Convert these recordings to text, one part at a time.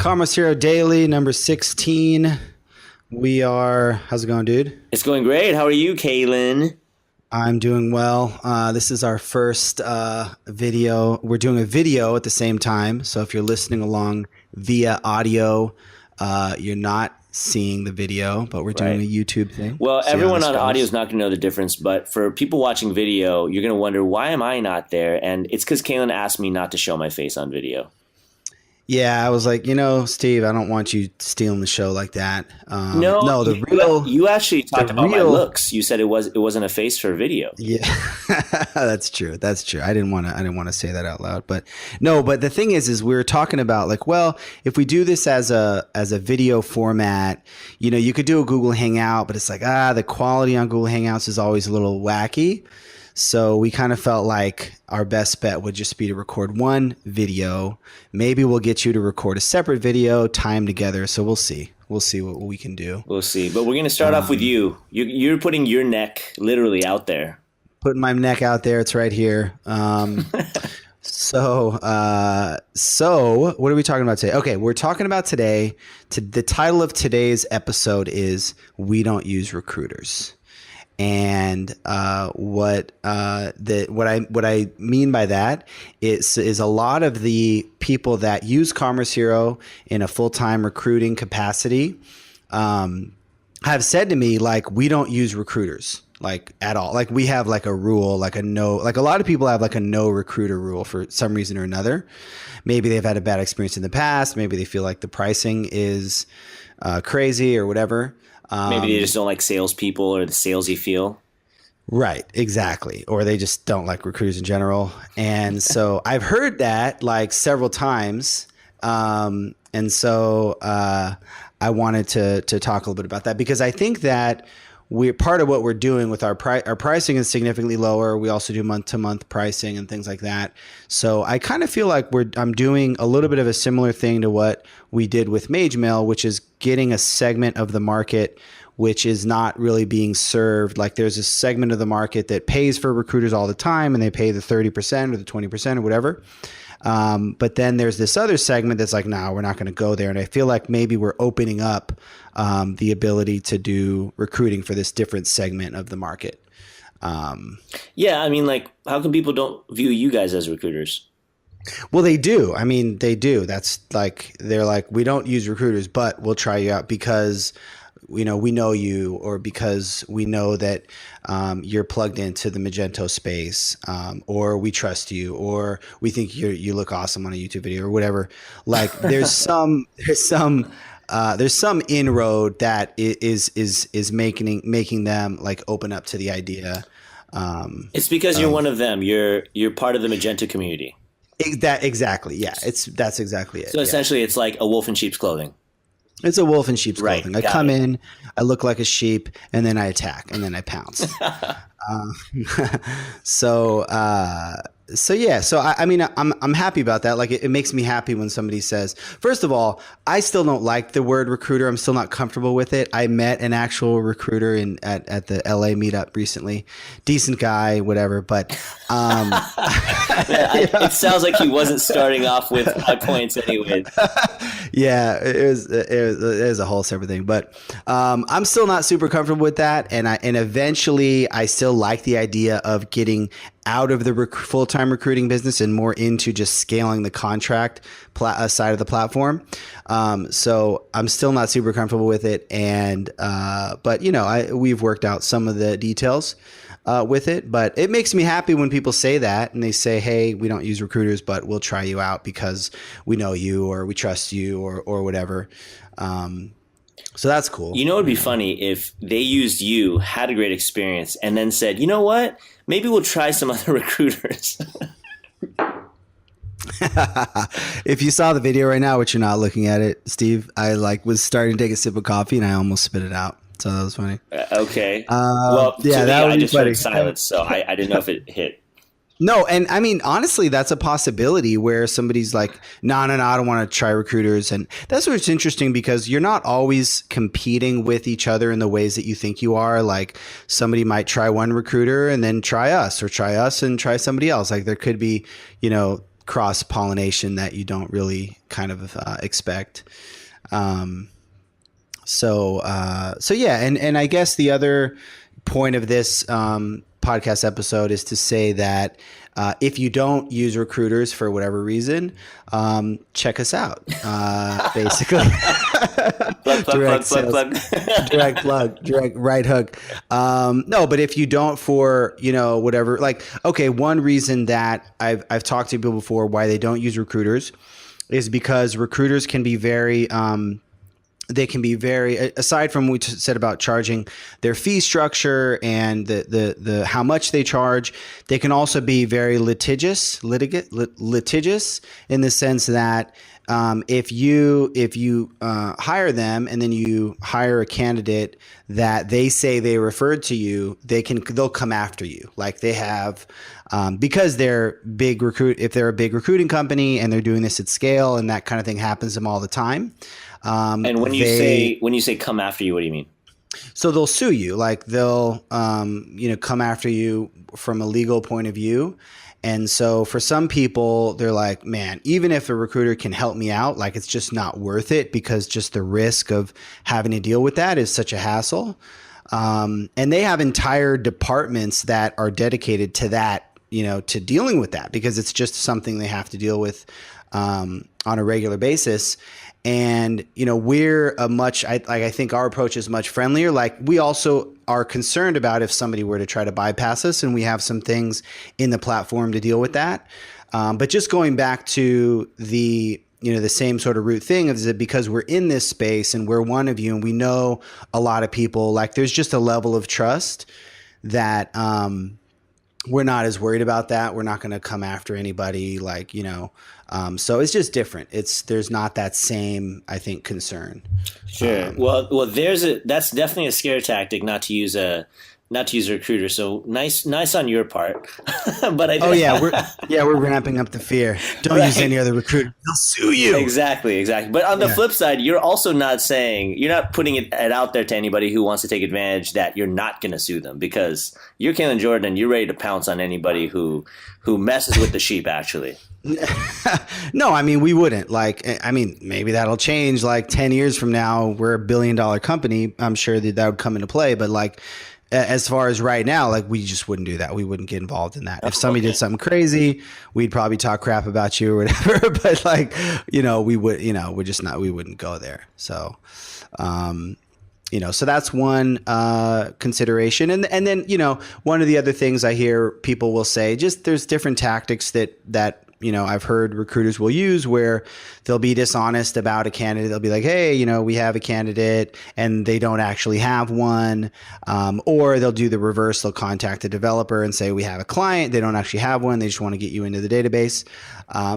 Commerce Hero Daily, number 16. How's it going, dude? It's going great. How are you, Kaylin? I'm doing well. This is our first video. We're doing a video at the same time. So if you're listening along via audio, you're not seeing the video, but we're doing a YouTube thing. Well, See how everyone this on goes. audio is not going to know the difference, but for people watching video, you're going to wonder, why am I not there? And it's because Kaylin asked me not to show my face on video. Yeah, I was like, Steve, I don't want you stealing the show like that. You actually talked about my looks. You said it wasn't a face for video. Yeah, that's true. That's true. I didn't want to say that out loud, but the thing is we were talking about like, well, if we do this as a video format, you could do a Google Hangout, but it's like, the quality on Google Hangouts is always a little wacky. So we kind of felt like our best bet would just be to record one video. Maybe we'll get you to record a separate video, tie them together. So we'll see. We'll see what we can do. We'll see. But we're going to start off with you. You're putting your neck literally out there. Putting my neck out there. It's right here. So what are we talking about today? Okay, we're talking about today. The title of today's episode is "We Don't Use Recruiters." And what I mean by that is a lot of the people that use Commerce Hero in a full-time recruiting capacity have said to me, like, we don't use recruiters like at all. Like we have like a rule, like a no, like a lot of people have like a no recruiter rule for some reason or another. Maybe they've had a bad experience in the past. Maybe they feel like the pricing is crazy or whatever. Maybe they just don't like salespeople or the salesy feel. Right, exactly. Or they just don't like recruiters in general. And so I've heard that like several times. And so I wanted to talk a little bit about that because I think that we're part of what we're doing with our pricing is significantly lower. We also do month-to-month pricing and things like that. So I kind of feel like I'm doing a little bit of a similar thing to what we did with MageMail, which is getting a segment of the market which is not really being served. Like there's a segment of the market that pays for recruiters all the time and they pay the 30% or the 20% or whatever. But then there's this other segment that's like, no, we're not going to go there. And I feel like maybe we're opening up the ability to do recruiting for this different segment of the market. Yeah, I mean, like, how come people don't view you guys as recruiters? Well, they do. I mean, they do. That's like, they're like, we don't use recruiters, but we'll try you out because we know you, or because we know that you're plugged into the Magento space, or we trust you, or we think you look awesome on a YouTube video or whatever. Like there's some inroad that is making them like open up to the idea. It's because you're one of them. You're part of the Magento community. Exactly. Yeah. That's exactly it. So essentially it's like a wolf in sheep's clothing. It's a wolf in sheep's clothing. Right, I come in, I look like a sheep, and then I attack, and then I pounce. So yeah. So I mean, I'm happy about that. Like it makes me happy when somebody says, first of all, I still don't like the word recruiter. I'm still not comfortable with it. I met an actual recruiter at the LA meetup recently. Decent guy, whatever. But it sounds like he wasn't starting off with high points anyway. Yeah, it was a whole separate thing. But I'm still not super comfortable with that. And eventually I still like the idea of getting out of the full-time recruiting business and more into just scaling the contract side of the platform. So I'm still not super comfortable with it. And, but we've worked out some of the details, with it, but it makes me happy when people say that and they say, hey, we don't use recruiters, but we'll try you out because we know you or we trust you or whatever. So that's cool. You know, it'd be funny if they used you, had a great experience, and then said, you know what? Maybe we'll try some other recruiters. If you saw the video right now, which you're not looking at it, Steve, I was starting to take a sip of coffee and I almost spit it out. So that was funny. Okay. Well, yeah, that was I just funny. heard silence, so I didn't know if it hit. No, and I mean, honestly, that's a possibility where somebody's like, no, I don't want to try recruiters. And that's what's interesting because you're not always competing with each other in the ways that you think you are. Like somebody might try one recruiter and then try us, or try us and try somebody else. Like there could be, cross pollination that you don't really kind of expect. So yeah, and I guess the other point of this podcast episode is to say that if you don't use recruiters for whatever reason, check us out. Basically, direct right hook. No, but if you don't for whatever, like, okay, one reason that I've talked to people before why they don't use recruiters is because recruiters can be very they can be very, aside from what we said about charging their fee structure and the how much they charge, they can also be very litigious in the sense that if you hire them and then you hire a candidate that they say they referred to you, they'll come after you. Like they have, because they're if they're a big recruiting company and they're doing this at scale and that kind of thing happens to them all the time. And when you say come after you, what do you mean? So they'll sue you, like they'll come after you from a legal point of view. And so for some people, they're like, man, even if a recruiter can help me out, like it's just not worth it because just the risk of having to deal with that is such a hassle. And they have entire departments that are dedicated to that, to dealing with that because it's just something they have to deal with on a regular basis. And, we're I think our approach is much friendlier. Like we also are concerned about if somebody were to try to bypass us, and we have some things in the platform to deal with that. But just going back to the same sort of root thing is that because we're in this space and we're one of you and we know a lot of people, like there's just a level of trust that, we're not as worried about that. We're not going to come after anybody so it's just different. There's not that same, I think, concern. Sure. Well, that's definitely a scare tactic not to use a recruiter. So nice on your part. But we're ramping up the fear. Don't use any other recruiter. They'll sue you. Exactly. But on the flip side, you're also not putting it out there to anybody who wants to take advantage that you're not going to sue them because you're Kalen Jordan and you're ready to pounce on anybody who messes with the sheep. Actually. No, I mean, we wouldn't. Maybe that'll change. 10 years from now, we're $1 billion company. I'm sure that would come into play. But as far as right now, we just wouldn't do that. We wouldn't get involved in that. If somebody did something crazy, we'd probably talk crap about you or whatever. But we would, we're just not. We wouldn't go there. So, so that's one consideration. And then one of the other things I hear people will say, just there's different tactics that I've heard recruiters will use where they'll be dishonest about a candidate. They'll be like, hey, we have a candidate and they don't actually have one. Or they'll do the reverse. They'll contact the developer and say, we have a client. They don't actually have one. They just want to get you into the database.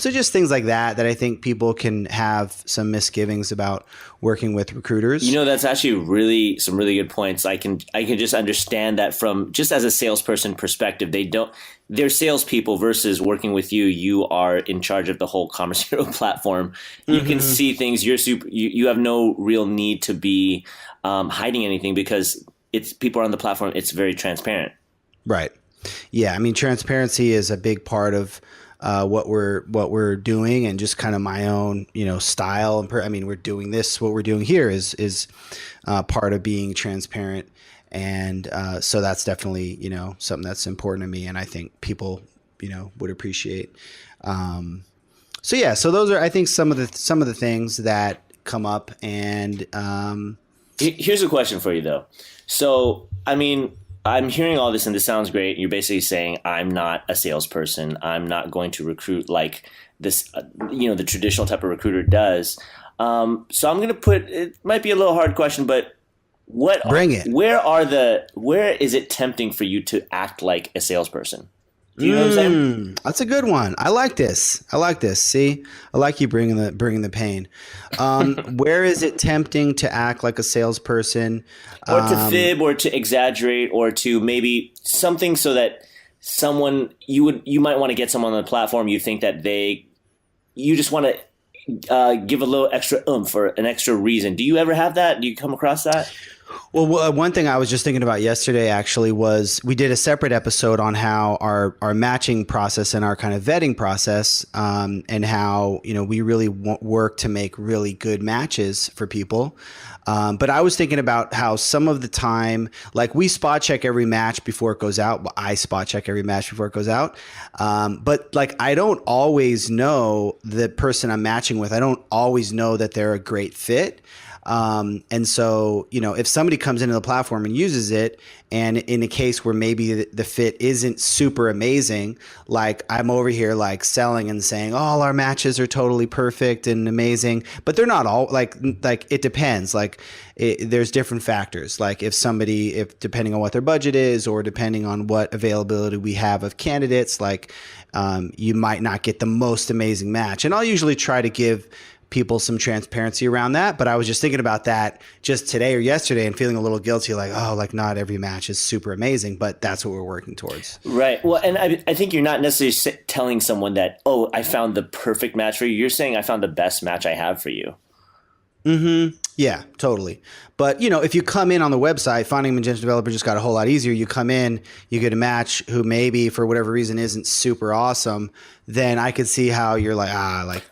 So just things like that I think people can have some misgivings about working with recruiters. That's actually some really good points. I can just understand that from just as a salesperson perspective. They're salespeople versus working with you. You are in charge of the whole Commerce Hero platform. You can see things. You have no real need to be hiding anything because people are on the platform. It's very transparent. Right. Yeah. I mean, transparency is a big part of what we're doing, and just kind of my own style. We're doing this. What we're doing here is part of being transparent. And so that's definitely, something that's important to me, and I think people, would appreciate. So those are, I think, some of the things that come up. And here's a question for you, though. So, I'm hearing all this, and this sounds great. You're basically saying I'm not a salesperson. I'm not going to recruit like this, the traditional type of recruiter does. So I'm going to it might be a little hard question, but bring it. Where is it tempting for you to act like a salesperson? Do you know what I'm saying? That's a good one. I like this. See, I like you bringing the pain. Where is it tempting to act like a salesperson, or to fib, or to exaggerate, or to maybe something so that you might want to get someone on the platform. You think that you just want to give a little extra oomph or an extra reason. Do you ever have that? Do you come across that? Well, one thing I was just thinking about yesterday actually was we did a separate episode on how our matching process and our kind of vetting process, and how, we really work to make really good matches for people. But I was thinking about how some of the time, like we spot check every match before it goes out. Well, I spot check every match before it goes out. But like, I don't always know the person I'm matching with. I don't always know that they're a great fit. And so, if somebody comes into the platform and uses it, and in a case where maybe the fit isn't super amazing, like I'm over here like selling and saying, oh, all our matches are totally perfect and amazing, but they're not all like it depends. Like there's different factors. Like if depending on what their budget is, or depending on what availability we have of candidates, like, you might not get the most amazing match. And I'll usually try to give people some transparency around that. But I was just thinking about that just today or yesterday and feeling a little guilty, like, oh, like not every match is super amazing, but that's what we're working towards. Right. Well, and I think you're not necessarily telling someone that, oh, I found the perfect match for you. You're saying I found the best match I have for you. Mm-hmm. Yeah, totally. But, if you come in on the website, finding a Magento developer just got a whole lot easier. You come in, you get a match who maybe for whatever reason isn't super awesome. Then I could see how you're like,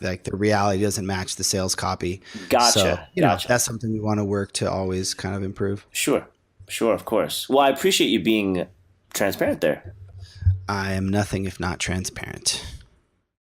like the reality doesn't match the sales copy. Gotcha. So, Gotcha. That's something we want to work to always kind of improve. Sure. Of course. Well, I appreciate you being transparent there. I am nothing if not transparent.